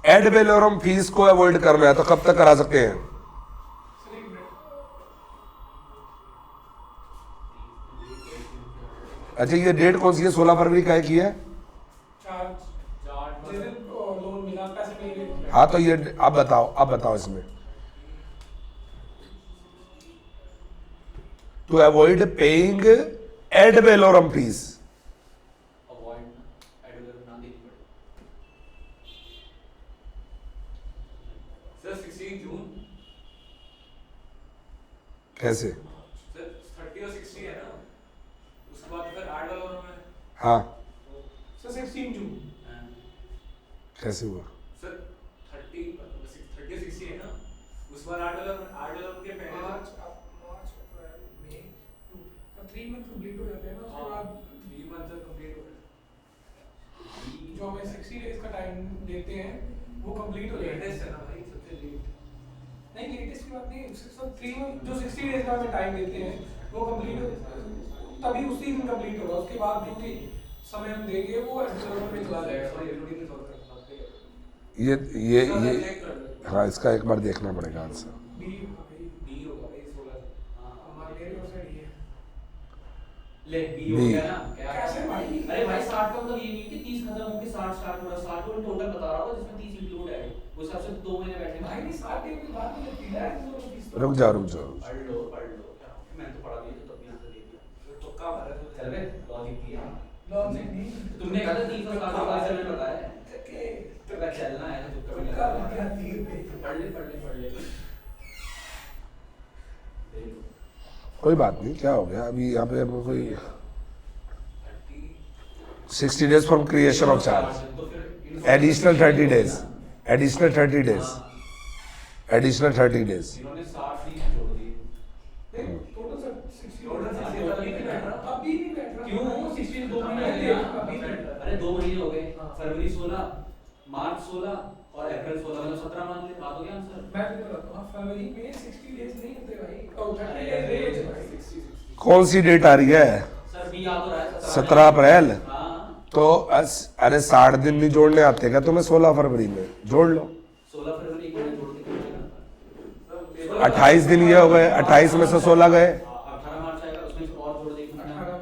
एड वेलोरम फीस को अवॉइड करना है तो कब तक करा सकते हैं? अच्छा, ये डेट कौन सी है? 16 फरवरी का की है। हाँ, तो ये आप बताओ इसमें to avoid paying ad valorem fees. कैसे? 30 और 60 है ना, उसके बाद फिर ऐड वाला में। हाँ, सर 16 जून कैसे हुआ? सर 30 और 60 है ना, उसके बाद ऐड वाला के पहले मार्च अप्रैल मई 3 मंथ कंप्लीट हो जाते हैं ना, उसके बाद 3 मंथ तक कंप्लीट हो जाते हैं। जो हमें 60 डेज का टाइम देते हैं वो कंप्लीट हो जाता है। लेटेस्ट है ना भाई, सबसे लेट नहीं, लेटेस्ट की बात नहीं, 3 मंथ जो 60 डेज का हमें टाइम देते हैं वो कंप्लीट हो, तभी उसी दिन कंप्लीट होगा। उसके बाद जो भी समय हम देंगे वो एक्सेलरेटर में चला जाएगा। सॉरी, रूटीन में सॉल्व करना ये हाँ, इसका एक बार देखना पड़ेगा आंसर। डी होगा भाई 16। हां, हमारे मेरे को सही है। ले बी हो गया ना, क्या कैसे भाई? अरे भाई 60 का मतलब ये नहीं कि 30 खत्म होके 60 स्टार्ट हो रहा, 60 को टोटल बता रहा हूं जिसमें 30 इंक्लूड है। वो सबसे 2 महीने बैठे भाई नहीं, 60 दिन की बात नहीं लगती है। रुक जाओ। पढ़ लो मैं तो पढ़ा दिया, तो तब यहां से दे दिया। तो कब आ रहा है? चल बे, लॉजिक दिया लॉजिक नहीं, तुमने कहा था 360 का बारे में पता है के तो क्या चलना है तो कभी का क्या 3 पे पढ़ ले दे लो। कोई बात नहीं, क्या हो गया अभी यहाँ पे कोई 60 days from creation of charge, तो फिर additional 30 days, additional 30 days, additional 30 days. इन्होंने 60 दिन जोड़ दिए। टोटल सर 60 टोटल 60 अभी नहीं बैठ रहा, अभी नहीं बैठ रहा। क्यों 60 2 महीने अभी हो गए? अभी नहीं बैठ रहा। अरे 2 महीने हो गए, फरवरी 16, मार्च 16 और अप्रैल 16, मतलब 17 मान ले। बात हो गया आंसर। मैं तुझे बताता हूँ, फरवरी में 60 डेज नहीं होते भाई, और 30 डेज नहीं होते भाई। 60 कौन सी डेट आ रही है? सर भी याद हो रहा है 17 अप्रैल। हाँ, तो अरे 60 दिन नहीं जोड़ने आते क्या तुम्हें? 16 फरवरी में जोड़ लो। 16 फरवरी को जोड़ के 28 दिन ये हो गए, 28 में से 16 गए। 18 मार्च आएगा, उसमें से और जोड़ देंगे। 18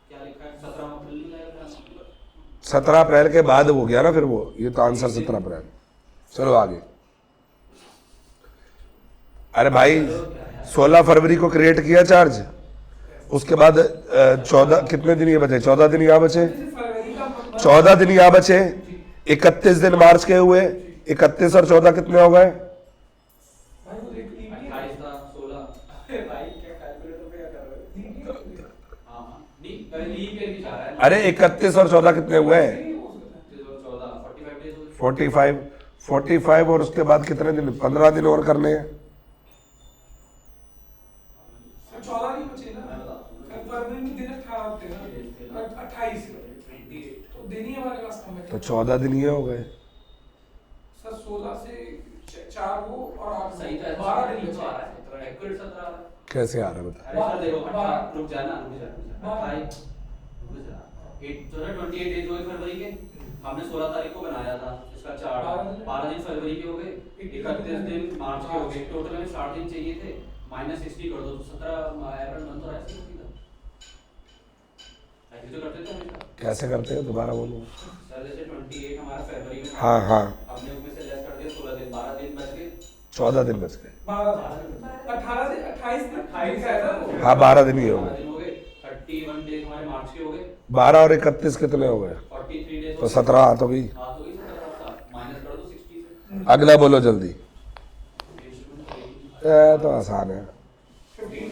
क्या लिखा है? 17 अप्रैल नहीं आएगा? 17 अप्रैल के बाद हो गया ना फिर वो, ये तो आंसर 17 अप्रैल। चलो आगे। अरे भाई 16 फरवरी को क्रिएट किया चार्ज, उसके बाद 14 कितने दिन ये बचे? 14 दिन यहाँ बचे, 14 दिन यहाँ बचे, 31 दिन मार्च के हुए, 31 और 14 कितने हो गए? भाई वो देख लीजिए 28 था 16। अरे भाई क्या कैलकुलेटर पे क्या कर रहे हो? हाँ नहीं, पहले लीव ईयर की जा रहा है। अरे 31 और 14 कितने हुए? 14 45 डेज हो गए। 45 और उसके बाद कितने दिन? 15 दिन और करने हैं। 14 नहीं बचे ना, फरवरी में दिन 18 होते हैं ना, 28 तो दिन ही हमारे पास कम है। तो 14 दिन ये हो गए। सर 16 से 4 वो और 8 सही था, 12 दिन तो बचे। आ रहा है, एक्यूरेट 17 आ रहा है। कैसे आ रहा है बता? अरे सर देखो, बारह- रुक जाना 28 जो है 28 डेज हुए फरवरी के, हमने 16 तारीख को बनाया था इसका चार्ट। 12 दिन फरवरी के हो गए, 31 दिन मार्च के हो गए, टोटल में 60 दिन चाहिए थे। -60 कर दो तो 17 एवरेज बन तो रहा है सीधा। ऐसे तो करते थे हमेशा। कैसे करते हैं दोबारा बोलो। सर जैसे 28 हमारा फरवरी में था, हाँ हाँ हमने उसमें से लेस कर दिया 16 दिन, 12 दिन बच गए। 14 दिन बच गए। 18 दिन 28 दिन का है ना वो। हाँ 12 दिन ही हो 12 गए। दिन हो गए, 31 डेज हमारे मार्च के हो गए, 12 और 31 कितने हो गए? 43 डेज तो 17 हाथ हो गई। हाँ तो गई 17 माइनस कर दो 60 से। अगला बोलो जल्दी। ये तो आसान है। 15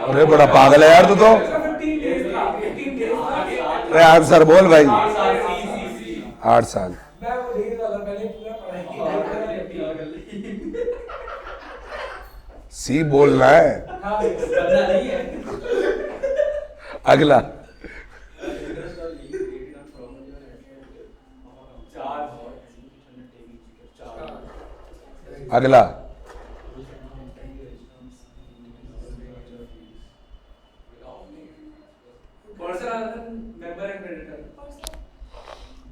अरे बड़ा पागल है यार तू तो। 15 डेज था 15 डेज था। अरे आंसर बोल भाई। 8 साल सी 8 साल। मैं वो डेज वाला पहले पूरा पढ़ाई सी बोलना है। हाँ करना नहीं है। अगला। अगला। Person member and creditor.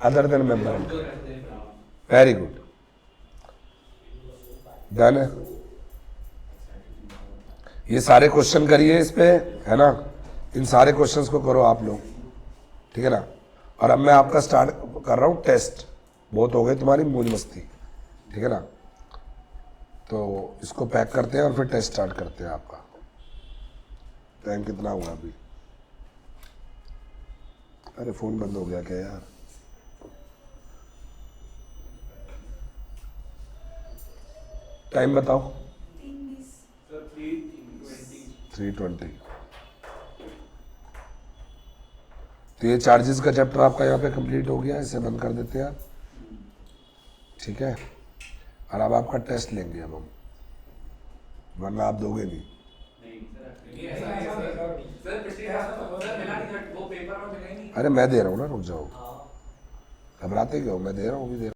Other than member. Very good. Done है। ये सारे क्वेश्चन करिए इस पे, है ना। इन सारे क्वेश्चंस को करो आप लोग, ठीक है ना। और अब मैं आपका स्टार्ट कर रहा हूँ टेस्ट। बहुत हो गई तुम्हारी मौज मस्ती, ठीक है ना। तो इसको पैक करते हैं और फिर टेस्ट स्टार्ट करते हैं आपका। टाइम कितना हुआ अभी? अरे फोन बंद हो गया क्या यार? टाइम बताओ। 3:20। तो ये चार्जेस का चैप्टर आपका यहाँ पे कंप्लीट हो गया। इसे बंद कर देते हैं आप, ठीक है। और अब आपका टेस्ट लेंगे अब हम, वरना आप दोगे नहीं। सर पिछली बार सर मिला नहीं था वो पेपर में मिला ही नहीं। अरे मैं दे रहा हूँ ना, रुक जाओ। घबराते क्यों? मैं दे रहा हूँ, भी दे रहा हूँ।